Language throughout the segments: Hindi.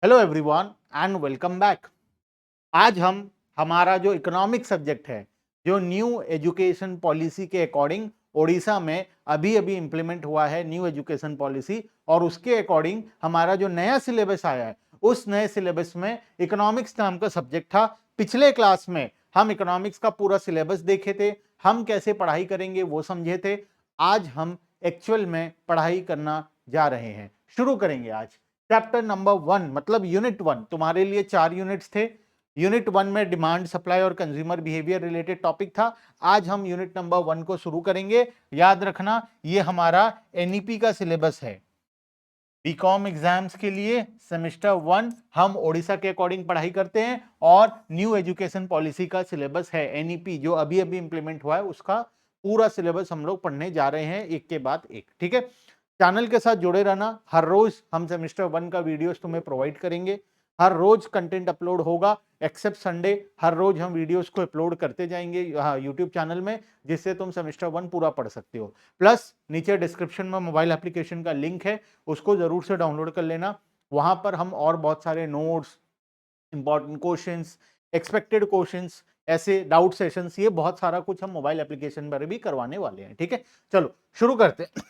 Hello everyone and welcome back. आज हम हमारा जो इकोनॉमिक सब्जेक्ट है, जो न्यू एजुकेशन पॉलिसी के अकॉर्डिंग ओडिशा में अभी अभी इंप्लीमेंट हुआ है न्यू एजुकेशन पॉलिसी, और उसके अकॉर्डिंग हमारा जो नया सिलेबस आया है, उस नए सिलेबस में इकोनॉमिक्स नाम का सब्जेक्ट था। पिछले क्लास में हम इकोनॉमिक्स का पूरा सिलेबस देखे थे, हम कैसे पढ़ाई करेंगे वो समझे थे। आज हम एक्चुअल में पढ़ाई करना जा रहे हैं, शुरू करेंगे आज चैप्टर नंबर 1, मतलब यूनिट 1। तुम्हारे लिए 4 यूनिट्स थे। यूनिट 1 में डिमांड, सप्लाई और कंज्यूमर बिहेवियर रिलेटेड टॉपिक था। आज हम यूनिट नंबर 1 को शुरू करेंगे। याद रखना, ये हमारा एनईपी का सिलेबस है। बीकॉम एग्जाम्स के लिए सेमेस्टर 1 हम ओडिशा के अकॉर्डिंग पढ़ाई करते हैं, और न्यू एजुकेशन पॉलिसी का सिलेबस है एनईपी जो अभी अभी इंप्लीमेंट हुआ है, उसका पूरा सिलेबस हम लोग पढ़ने जा रहे हैं एक के बाद एक। ठीक है, चैनल के साथ जुड़े रहना। हर रोज हम सेमेस्टर 1 का वीडियोस तुम्हें प्रोवाइड करेंगे। हर रोज कंटेंट अपलोड होगा एक्सेप्ट संडे। हर रोज हम वीडियोस को अपलोड करते जाएंगे यूट्यूब चैनल में, जिससे तुम सेमेस्टर 1 पूरा पढ़ सकते हो। प्लस नीचे डिस्क्रिप्शन में मोबाइल एप्लीकेशन का लिंक है, उसको जरूर से डाउनलोड कर लेना। वहां पर हम और बहुत सारे notes, important questions, expected questions, ऐसे डाउट सेशंस, ये बहुत सारा कुछ हम मोबाइल एप्लीकेशन पर भी करवाने वाले हैं। ठीक है, चलो शुरू करते हैं।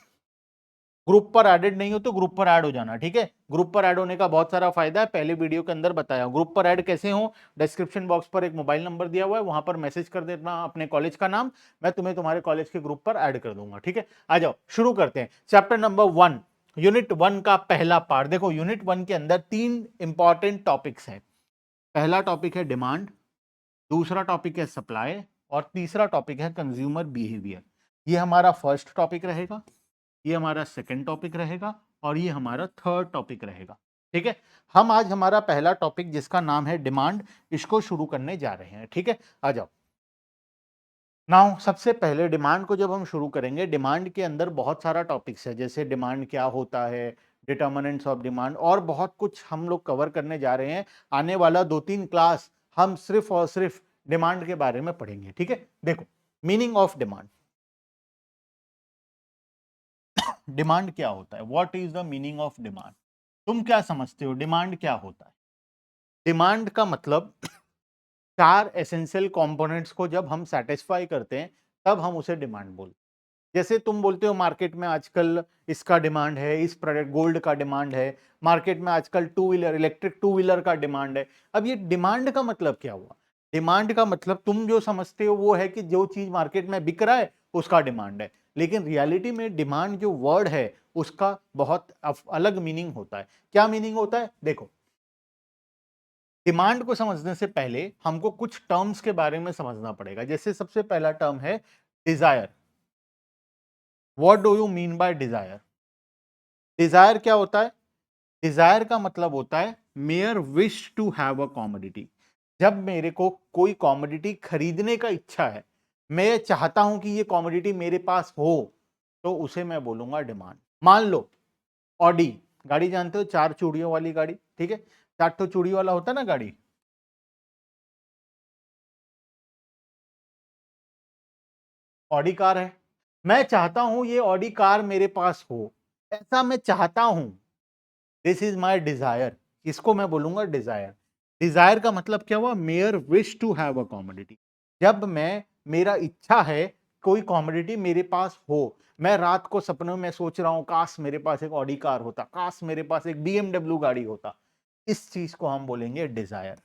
ग्रुप पर एडेड नहीं हो तो ग्रुप पर ऐड हो जाना। ठीक है, ग्रुप पर ऐड होने का बहुत सारा फायदा है, पहले वीडियो के अंदर बताया। ग्रुप पर ऐड कैसे हो, डिस्क्रिप्शन बॉक्स पर एक मोबाइल नंबर दिया हुआ है, वहां पर मैसेज कर देना अपने कॉलेज का नाम, मैं तुम्हें तुम्हारे कॉलेज के ग्रुप पर ऐड कर दूंगा। ठीक है, आ जाओ शुरू करते हैं। चैप्टर नंबर 1, यूनिट 1 का पहला पार्ट। देखो, यूनिट 1 के अंदर 3 इंपॉर्टेंट टॉपिक्स हैं। पहला टॉपिक है डिमांड, दूसरा टॉपिक है सप्लाई, और तीसरा टॉपिक है कंज्यूमर बिहेवियर। ये हमारा फर्स्ट टॉपिक रहेगा, ये हमारा सेकंड टॉपिक रहेगा, और ये हमारा थर्ड टॉपिक रहेगा। ठीक है, हम आज हमारा पहला टॉपिक जिसका नाम है डिमांड, इसको शुरू करने जा रहे हैं। ठीक है, आ जाओ। नाउ सबसे पहले डिमांड को जब हम शुरू करेंगे, डिमांड के अंदर बहुत सारा टॉपिक्स है, जैसे डिमांड क्या होता है, डिटर्मिनेंट्स ऑफ डिमांड, और बहुत कुछ हम लोग कवर करने जा रहे हैं। आने वाला 2-3 क्लास हम सिर्फ और सिर्फ डिमांड के बारे में पढ़ेंगे। ठीक है, देखो, मीनिंग ऑफ डिमांड। डिमांड क्या होता है, what is the meaning of demand? तुम क्या समझते हो डिमांड क्या होता है? डिमांड का मतलब 4 एसेंशियल कंपोनेंट्स को जब हम सेटिस्फाई करते हैं, तब हम उसे डिमांड बोलते हैं। जैसे तुम बोलते हो मार्केट में आजकल इसका डिमांड है, इस प्रोडक्ट गोल्ड का डिमांड है, मार्केट में आजकल two wheeler, electric two wheeler का डिमांड है। अब ये डिमांड का मतलब क्या हुआ? डिमांड का मतलब तुम जो समझते हो वो है कि जो चीज मार्केट में बिक रहा है उसका डिमांड है, लेकिन रियलिटी में डिमांड जो वर्ड है उसका बहुत अलग मीनिंग होता है। क्या मीनिंग होता है? देखो, डिमांड को समझने से पहले हमको कुछ टर्म्स के बारे में समझना पड़ेगा। जैसे सबसे पहला टर्म है desire. What do you mean by desire? Desire क्या होता है? डिजायर का मतलब होता है mere wish to have a commodity. जब मेरे को कोई कॉमोडिटी खरीदने का इच्छा है, मैं चाहता हूं कि ये कॉमोडिटी मेरे पास हो, तो उसे मैं बोलूंगा डिमांड। मान लो ऑडी गाड़ी, जानते हो, 4 चूड़ियों वाली गाड़ी। ठीक है, 4 तो चूड़ी वाला होता है ना गाड़ी। ऑडी कार है, मैं चाहता हूं ये ऑडी कार मेरे पास हो, ऐसा मैं चाहता हूं। दिस इज माई डिजायर, इसको मैं बोलूंगा डिजायर। डिजायर का मतलब क्या हुआ? Mere wish to have a commodity. जब मैं, मेरा इच्छा है कोई कॉमोडिटी मेरे पास हो, मैं रात को सपनों में सोच रहा हूं काश मेरे पास एक ऑडी कार होता, काश मेरे पास एक बीएमडब्ल्यू गाड़ी होता, इस चीज को हम बोलेंगे डिजायर।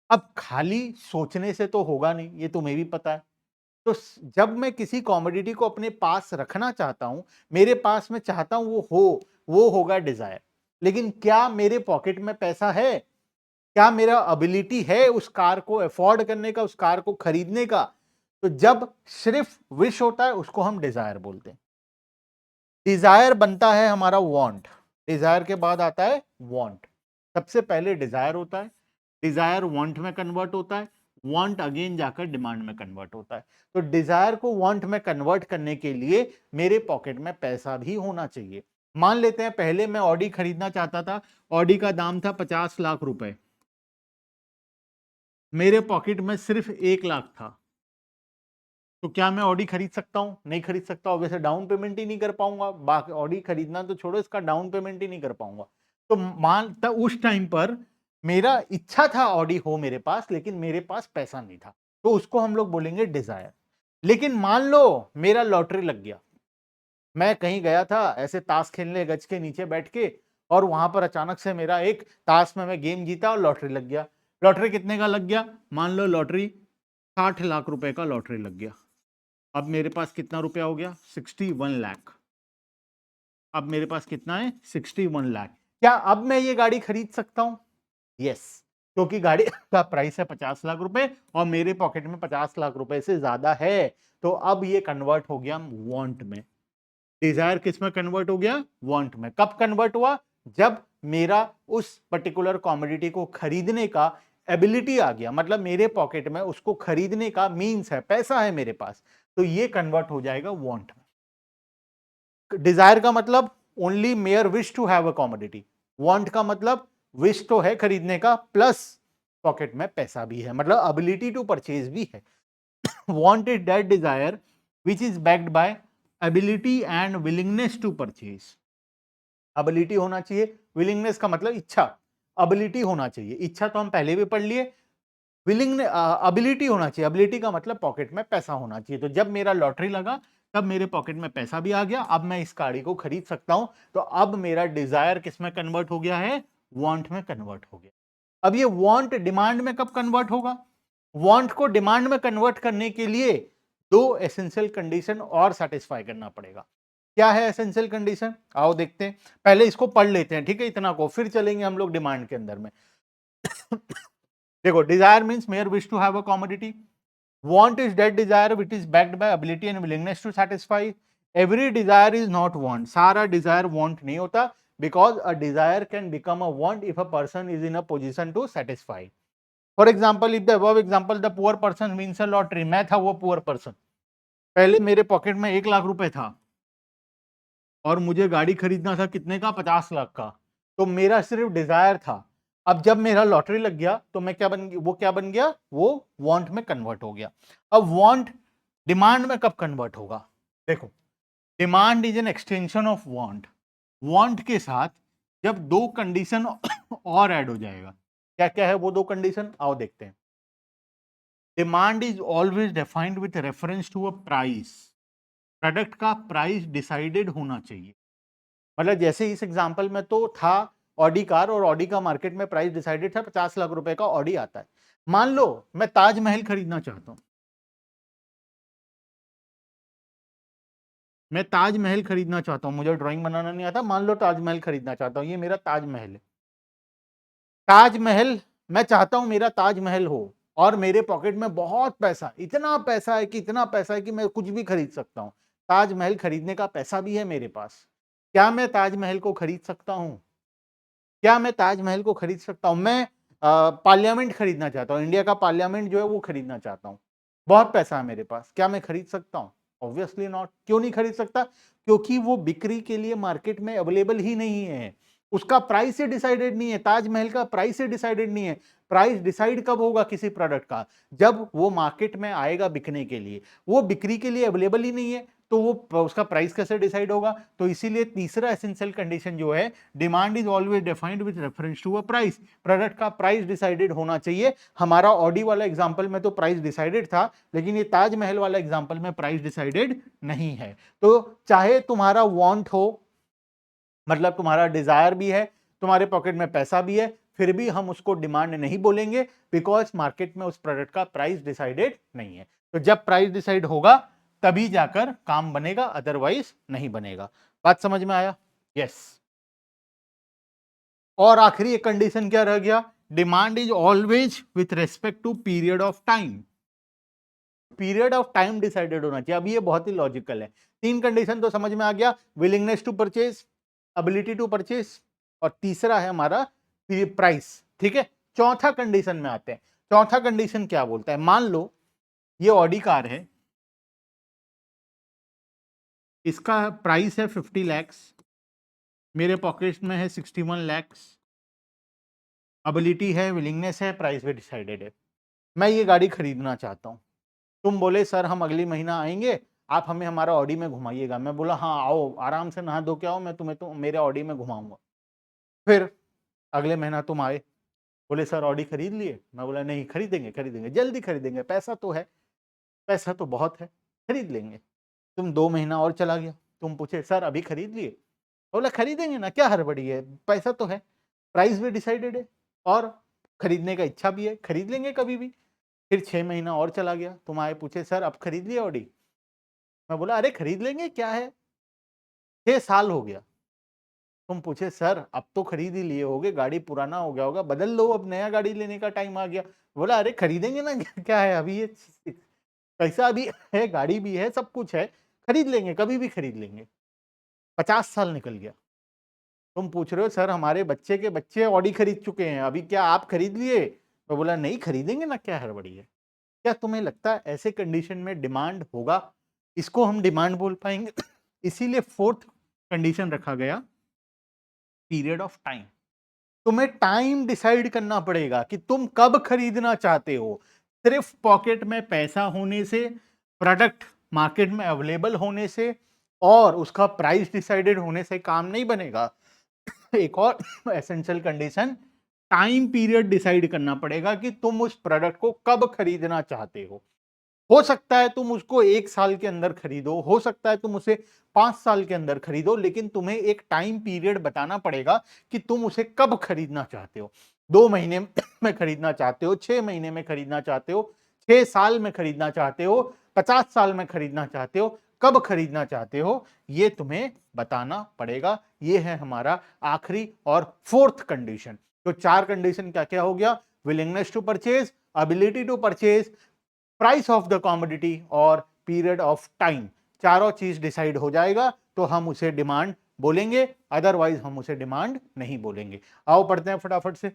अब खाली सोचने से तो होगा नहीं, ये तुम्हें भी पता है। तो जब मैं किसी कॉमोडिटी को अपने पास रखना चाहता हूं, मेरे पास मैं चाहता हूं वो हो, वो होगा डिजायर। लेकिन क्या मेरे पॉकेट में पैसा है? क्या मेरा एबिलिटी है उस कार को अफोर्ड करने का, उस कार को खरीदने का? तो जब सिर्फ विश होता है उसको हम डिजायर बोलते हैं। डिजायर बनता है हमारा वांट, डिजायर के बाद आता है वांट। सबसे पहले डिजायर होता है, डिजायर वांट में कन्वर्ट होता है, वांट अगेन जाकर डिमांड में कन्वर्ट होता है। तो डिजायर को वांट में कन्वर्ट करने के लिए मेरे पॉकेट में पैसा भी होना चाहिए। मान लेते हैं पहले मैं ऑडी खरीदना चाहता था, ऑडी का दाम था 50 लाख रुपए, मेरे पॉकेट में सिर्फ 1 लाख था, तो क्या मैं ऑडी खरीद सकता हूं? नहीं खरीद सकता, वैसे डाउन पेमेंट ही नहीं कर पाऊंगा। बाकी ऑडी खरीदना तो छोड़ो, इसका डाउन पेमेंट ही नहीं कर पाऊंगा। तो मान तब उस टाइम पर मेरा इच्छा था ऑडी हो मेरे पास, लेकिन मेरे पास पैसा नहीं था, तो उसको हम लोग बोलेंगे डिजायर। लेकिन मान लो मेरा लॉटरी लग गया, मैं कहीं गया था ऐसे ताश खेलने गज के नीचे बैठ के, और वहां पर अचानक से मेरा एक ताश में मैं गेम जीता और लॉटरी लग गया। लॉटरी कितने का लग गया? मान लो लॉटरी 60 लाख रुपए का लॉटरी लग गया। अब मेरे पास कितना रुपया हो गया? 61 लाख। अब मेरे पास कितना है? 61 लाख। क्या अब मैं ये गाड़ी खरीद सकता हूं? यस, क्योंकि गाड़ी का प्राइस है 50 लाख रुपए और मेरे पॉकेट में 50 लाख रुपए से ज्यादा है। तो अब ये कन्वर्ट हो गया वांट में। डिजायर किस में कन्वर्ट हो गया? वांट में। कब कन्वर्ट हुआ? जब मेरा उस पर्टिकुलर कॉमोडिटी को खरीदने का एबिलिटी आ गया, मतलब मेरे पॉकेट में उसको खरीदने का मीन्स है, पैसा है मेरे पास, तो ये कन्वर्ट हो जाएगा वांट में। डिजायर का मतलब only mere wish to have a commodity. Want का मतलब विश तो है खरीदने का, प्लस पॉकेट में पैसा भी है, मतलब एबिलिटी टू परचेज भी है। want is that desire which is backed by ability and willingness to purchase। Ability होना चाहिए, विलिंगनेस का मतलब इच्छा, एबिलिटी होना चाहिए, इच्छा तो हम पहले भी पढ़ लिए। विलिंग एबिलिटी होना चाहिए, एबिलिटी का मतलब पॉकेट में पैसा होना चाहिए। तो जब मेरा लॉटरी लगा तब मेरे पॉकेट में पैसा भी आ गया, अब मैं इस गाड़ी को खरीद सकता हूं। तो अब मेरा डिजायर किस में कन्वर्ट हो गया है? वांट में कन्वर्ट हो गया। अब ये वांट डिमांड में कब कन्वर्ट होगा? वांट को डिमांड में कन्वर्ट करने के लिए दो एसेंशियल कंडीशन और सेटिस्फाई करना पड़ेगा। क्या है एसेंशियल कंडीशन? आओ देखते हैं, पहले इसको पढ़ लेते हैं, ठीक है, इतना को, फिर चलेंगे हम लोग डिमांड के अंदर में। देखो, desire means mere wish to have a commodity. Want is that desire which is backed by ability and willingness to satisfy. Every desire is not want. सारा डिजायर वांट नहीं होता, because a desire can become a want if a person is in a position to satisfy. For example, if the above example the poor person wins a lottery, मैं था वो पुअर पर्सन, पहले मेरे पॉकेट में 1 लाख रुपए था और मुझे गाड़ी खरीदना था कितने का? 50 लाख का। तो मेरा सिर्फ डिजायर था। अब जब मेरा लॉटरी लग गया तो मैं क्या बन गया? वो क्या बन गया? वो वांट में कन्वर्ट हो गया। अब वांट डिमांड में कब कन्वर्ट होगा? देखो, demand is an extension of want. Want के साथ जब दो कंडीशन और ऐड हो जाएगा, क्या क्या है वो दो कंडीशन? आओ देखते हैं। Demand is always defined with reference to a price. Product का प्राइस डिसाइडेड होना चाहिए। मतलब जैसे इस एग्जांपल में तो था ऑडी कार, और ऑडी का मार्केट में प्राइस डिसाइडेड था, 50 लाख रुपए का ऑडी आता है। मान लो मैं ताजमहल खरीदना चाहता हूं, मैं ताजमहल खरीदना चाहता हूं, मुझे ड्राइंग बनाना नहीं आता, मान लो ताजमहल खरीदना चाहता हूं, ये मेरा ताजमहल है। ताजमहल, मैं चाहता हूं मेरा ताजमहल हो, और मेरे पॉकेट में बहुत पैसा, इतना पैसा है कि इतना पैसा है कि मैं कुछ भी खरीद सकता हूं। ताजमहल खरीदने का पैसा भी है मेरे पास। क्या मैं ताजमहल को खरीद सकता हूं? क्या मैं ताजमहल को खरीद सकता हूं? मैं पार्लियामेंट खरीदना चाहता हूं, इंडिया का पार्लियामेंट जो है वो खरीदना चाहता हूं, बहुत पैसा है मेरे पास, क्या मैं खरीद सकता हूं? Obviously not. क्यों नहीं खरीद सकता? क्योंकि वो बिक्री के लिए मार्केट में अवेलेबल ही नहीं है, उसका प्राइस ही डिसाइडेड नहीं है, ताजमहल का प्राइस ही डिसाइडेड नहीं है। प्राइस डिसाइड कब होगा किसी प्रोडक्ट का? जब वो मार्केट में आएगा बिकने के लिए, वो बिक्री के लिए अवेलेबल ही नहीं है, तो वो उसका प्राइस कैसे डिसाइड होगा? तो इसीलिए तीसरा एसेंशियल कंडीशन जो है, demand is always defined with reference to a price. Product का प्राइस डिसाइडेड होना चाहिए। हमारा ऑडी वाला एग्जांपल में तो प्राइस डिसाइडेड था, लेकिन ये ताजमहल वाला एग्जांपल में प्राइस डिसाइडेड नहीं है। तो चाहे तुम्हारा वांट हो, मतलब तुम्हारा डिजायर भी है, तुम्हारे पॉकेट में पैसा भी है, फिर भी हम उसको डिमांड नहीं बोलेंगे, बिकॉज मार्केट में उस प्रोडक्ट का प्राइस डिसाइडेड नहीं है। तो जब प्राइस डिसाइड होगा तभी जाकर काम बनेगा, अदरवाइज नहीं बनेगा। बात समझ में आया? यस। और आखिरी एक कंडीशन क्या रह गया? Demand is always with respect to period of time. Period of time decided होना चाहिए। अब ये बहुत ही लॉजिकल है। तीन कंडीशन तो समझ में आ गया, willingness to purchase, ability to purchase, और तीसरा है हमारा प्राइस। ठीक है, चौथा कंडीशन में आते हैं। चौथा कंडीशन क्या बोलता है? मान लो ये ऑडी कार है, इसका प्राइस है 50 लैक्स, मेरे पॉकेट में है 61 लैक्स, एबिलिटी है, विलिंगनेस है, प्राइस भी डिसाइडेड है। मैं ये गाड़ी खरीदना चाहता हूं। तुम बोले सर हम अगली महीना आएंगे, आप हमें हमारा ऑडी में घुमाइएगा। मैं बोला हाँ आओ, आराम से नहा धो के आओ, मैं तुम्हें तो मेरे ऑडी में घुमाऊंगा। फिर अगले महीना तुम आए, बोले सर ऑडी खरीद लिए? मैं बोला नहीं, खरीदेंगे, खरीदेंगे, जल्दी खरीदेंगे, पैसा तो है, पैसा तो बहुत है, खरीद लेंगे। तुम 2 महीना और चला गया, तुम पूछे सर अभी खरीद लिए? बोला खरीदेंगे ना, क्या हड़बड़ी है, पैसा तो है, प्राइस भी डिसाइडेड है और खरीदने का इच्छा भी है, खरीद लेंगे कभी भी। फिर 6 महीना और चला गया, तुम आए पूछे सर अब खरीद लिया ऑडी? मैं बोला अरे खरीद लेंगे, क्या है, 6 साल हो गया। तुम पूछे सर अब तो खरीद ही लिए होगे, गाड़ी पुराना हो गया होगा, बदल लो, अब नया गाड़ी लेने का टाइम आ गया। बोला अरे खरीदेंगे ना, क्या है अभी, ये पैसा भी है, गाड़ी भी है, सब कुछ है, खरीद लेंगे, कभी भी खरीद लेंगे। 50 साल निकल गया। तुम पूछ रहे हो सर हमारे बच्चे के बच्चे ऑडी खरीद चुके हैं, अभी क्या आप खरीद लिए? मैं बोला नहीं, खरीदेंगे ना, क्या हड़बड़ी है। क्या तुम्हें लगता है ऐसे कंडीशन में डिमांड होगा? इसको हम डिमांड बोल पाएंगे? इसीलिए फोर्थ कंडीशन रखा गया, पीरियड ऑफ टाइम। तुम्हें टाइम डिसाइड करना पड़ेगा कि तुम कब खरीदना चाहते हो। सिर्फ पॉकेट में पैसा होने से, प्रोडक्ट मार्केट में अवेलेबल होने से और उसका प्राइस डिसाइडेड होने से काम नहीं बनेगा। एक और essential condition, time period decide करना पड़ेगा कि तुम उस प्रोडक्ट को कब खरीदना चाहते हो सकता है तुम उसको 1 साल के अंदर खरीदो, हो सकता है तुम उसे 5 साल के अंदर खरीदो, लेकिन तुम्हें एक टाइम पीरियड बताना पड़ेगा कि तुम उसे कब खरीदना चाहते हो। 2 महीने में खरीदना चाहते हो, 6 महीने में खरीदना चाहते हो, 6 साल में खरीदना चाहते हो, 50 साल में खरीदना चाहते हो, कब खरीदना चाहते हो, ये तुम्हें बताना पड़ेगा। ये है हमारा आखिरी और फोर्थ कंडीशन। तो 4 कंडीशन क्या क्या हो गया? Willingness to purchase, ability to purchase, price of the commodity और पीरियड ऑफ टाइम। चारों चीज डिसाइड हो जाएगा तो हम उसे डिमांड बोलेंगे, अदरवाइज हम उसे डिमांड नहीं बोलेंगे। आओ पढ़ते हैं फटाफट से।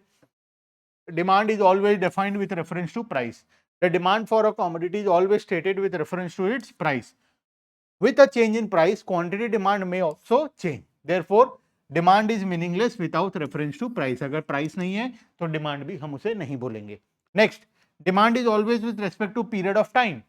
Demand is always defined with reference to price. The demand for a commodity is always stated with reference to its price. With a change in price, quantity demand may also change. Therefore, demand is meaningless without reference to price. अगर प्राइस नहीं है तो डिमांड भी हम उसे नहीं बोलेंगे। Next, demand is always with respect to period of time.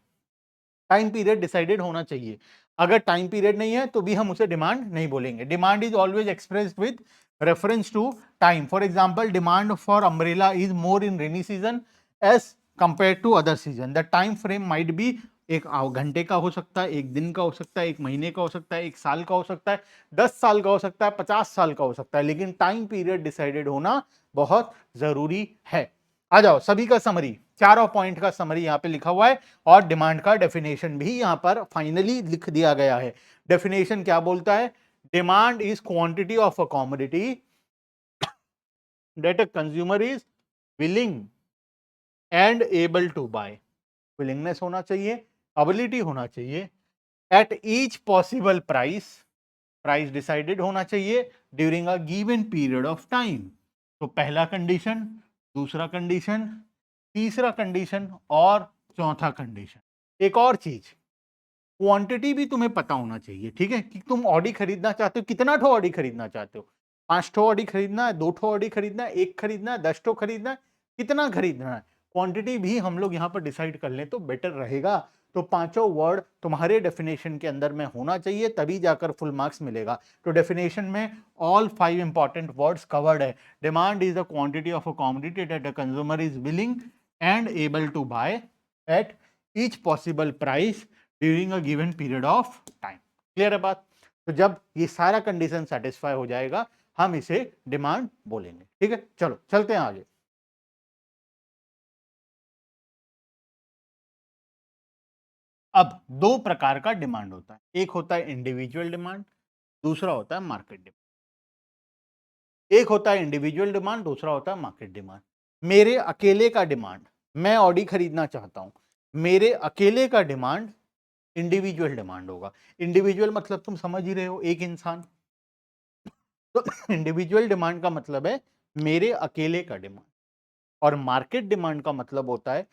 Time period decided होना चाहिए। अगर टाइम पीरियड नहीं है तो भी हम उसे डिमांड नहीं बोलेंगे। Demand is always expressed with reference to time. For example, demand for umbrella is more in rainy season as compare to other season. The time frame might be एक घंटे का हो सकता है, एक दिन का हो सकता है, एक महीने का हो सकता है, एक साल का हो सकता है, 10 साल का हो सकता है, 50 साल का हो सकता है, लेकिन टाइम पीरियड डिसाइडेड होना बहुत जरूरी है। आ जाओ, सभी का समरी, चारों पॉइंट का समरी यहां पे लिखा हुआ है और डिमांड का डेफिनेशन भी यहां पर फाइनली लिख दिया गया है। डेफिनेशन क्या बोलता है? Demand is quantity of a commodity that a consumer is willing and able to buy. Willingness होना चाहिए, एबिलिटी होना चाहिए, at each possible price, price decided होना चाहिए during a given period of time. तो पहला कंडीशन, दूसरा कंडीशन, तीसरा कंडीशन और चौथा कंडीशन। एक और चीज, क्वांटिटी भी तुम्हें पता होना चाहिए, ठीक है, कि तुम ऑडी खरीदना चाहते हो, कितना ठो ऑडी खरीदना चाहते हो? 5 ठो ऑडी खरीदना है, 2 ठो ऑडी खरीदना है, 1 खरीदना है, 10 ठो खरीदना है, कितना खरीदना है? क्वांटिटी भी हम लोग यहाँ पर डिसाइड कर लें तो बेटर रहेगा। तो पांचों वर्ड तुम्हारे डेफिनेशन के अंदर में होना चाहिए, तभी जाकर फुल मार्क्स मिलेगा। तो डेफिनेशन में ऑल 5 इंपॉर्टेंट वर्ड्स कवर्ड है। Demand is the quantity of a commodity that a consumer is willing and able to buy at each possible price during a given period of time. Clear है बात? तो जब ये सारा कंडीशन सेटिस्फाई हो जाएगा हम इसे डिमांड बोलेंगे। ठीक है, चलो चलते हैं आगे। अब दो प्रकार का डिमांड होता है, एक होता है इंडिविजुअल डिमांड, दूसरा होता है मार्केट डिमांड। एक होता है इंडिविजुअल डिमांड, दूसरा होता है मार्केट डिमांड। मेरे अकेले का डिमांड, मैं ऑडी खरीदना चाहता हूं, मेरे अकेले का डिमांड इंडिविजुअल डिमांड होगा। इंडिविजुअल मतलब तुम समझ ही रहे हो, एक इंसान। तो इंडिविजुअल डिमांड का मतलब है मेरे अकेले का डिमांड। और मार्केट डिमांड का मतलब होता है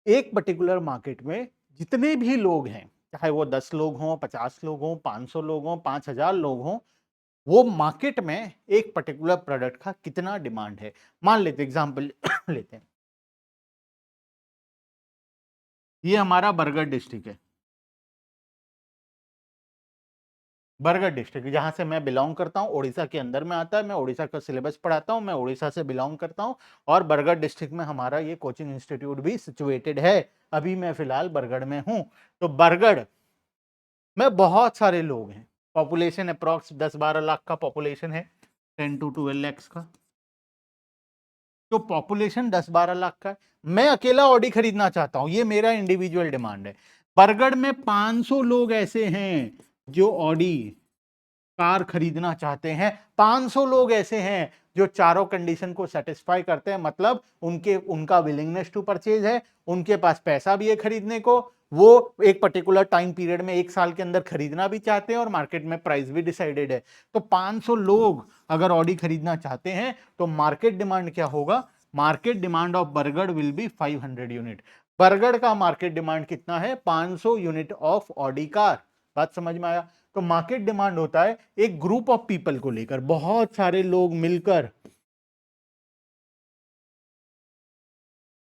एक पर्टिकुलर मार्केट में जितने भी लोग हैं, चाहे वो 10 लोग हों, 50 लोग हों, 500 लोग हों, 5000 लोग हों, वो मार्केट में एक पर्टिकुलर प्रोडक्ट का कितना डिमांड है। मान लेते एग्जांपल लेते हैं, ये हमारा बरगढ़ डिस्ट्रिक्ट है। बरगढ़ डिस्ट्रिक्ट जहां से मैं बिलोंग करता हूं, उड़ीसा के अंदर में आता है। मैं उड़ीसा का सिलेबस पढ़ाता हूं, मैं उड़ीसा से बिलोंग करता हूं और बरगढ़ डिस्ट्रिक्ट में हमारा ये कोचिंग इंस्टीट्यूट भी सिचुएटेड है। अभी मैं फिलहाल बरगढ़ में हूं। तो बरगढ़ में बहुत सारे लोग हैं। पॉपुलेशन अप्रॉक्स 10-12 लाख का पॉपुलेशन है, 10 to 12 lakhs का। तो पॉपुलेशन 10-12 लाख का है। मैं अकेला ऑडी खरीदना चाहता हूं, ये मेरा इंडिविजुअल डिमांड है। बरगढ़ में 500 लोग ऐसे हैं जो ऑडी कार खरीदना चाहते हैं। 500 लोग ऐसे हैं जो चारों कंडीशन को सेटिस्फाई करते हैं, मतलब उनका विलिंगनेस टू परचेज है, उनके पास पैसा भी है खरीदने को, वो एक पर्टिकुलर टाइम पीरियड में 1 साल के अंदर खरीदना भी चाहते हैं और मार्केट में प्राइस भी डिसाइडेड है। तो 500 लोग अगर ऑडी खरीदना चाहते हैं तो मार्केट डिमांड क्या होगा? Market demand of Bargarh will be 500 unit. Bargarh का मार्केट डिमांड कितना है? 500 यूनिट ऑफ ऑडी कार। बात समझ में आया? तो मार्केट डिमांड होता है एक ग्रुप ऑफ पीपल को लेकर, बहुत सारे लोग मिलकर,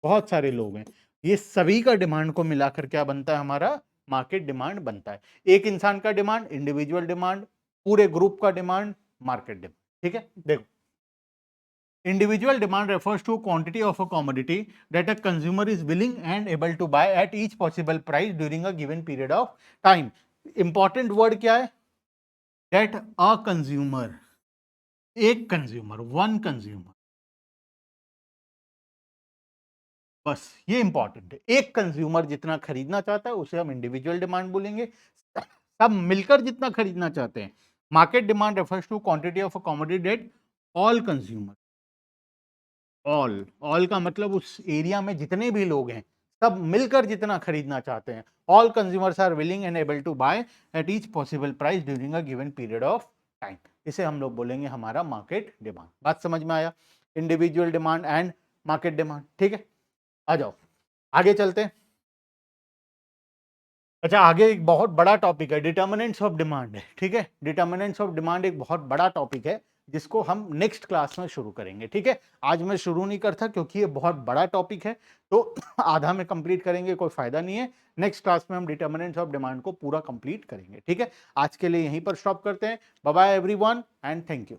बहुत सारे लोग हैं, ये सभी का डिमांड को मिलाकर क्या बनता है? हमारा मार्केट डिमांड बनता है। एक इंसान का डिमांड इंडिविजुअल डिमांड, पूरे ग्रुप का डिमांड मार्केट डिमांड। ठीक है, देखो, individual demand refers to quantity of a commodity that a consumer is willing and able to buy at each possible price during a given period of time. Important word क्या है? That a consumer, एक कंज्यूमर, वन कंज्यूमर, बस ये इंपॉर्टेंट है। एक कंज्यूमर जितना खरीदना चाहता है उसे हम इंडिविजुअल डिमांड बोलेंगे। सब मिलकर जितना खरीदना चाहते हैं। Market demand refers to quantity of a commodity that all consumer, all का मतलब उस एरिया में जितने भी लोग हैं सब मिलकर जितना खरीदना चाहते हैं। All consumers are willing and able to buy at each possible price during a given period of time. इसे हम लोग बोलेंगे हमारा मार्केट डिमांड। बात समझ में आया? Individual demand and market demand. ठीक है, आ जाओ आगे चलते हैं। अच्छा, आगे एक बहुत बड़ा टॉपिक है, डिटर्मिनेंट्स ऑफ डिमांड है। ठीक है, डिटर्मिनेंट्स ऑफ डिमांड एक बहुत बड़ा टॉपिक है जिसको हम नेक्स्ट क्लास में शुरू करेंगे। ठीक है, आज मैं शुरू नहीं करता क्योंकि ये बहुत बड़ा टॉपिक है, तो आधा में कंप्लीट करेंगे कोई फायदा नहीं है। नेक्स्ट क्लास में हम डिटर्मिनेंट्स ऑफ डिमांड को पूरा कंप्लीट करेंगे। ठीक है, आज के लिए यहीं पर स्टॉप करते हैं। Bye bye everyone and thank you.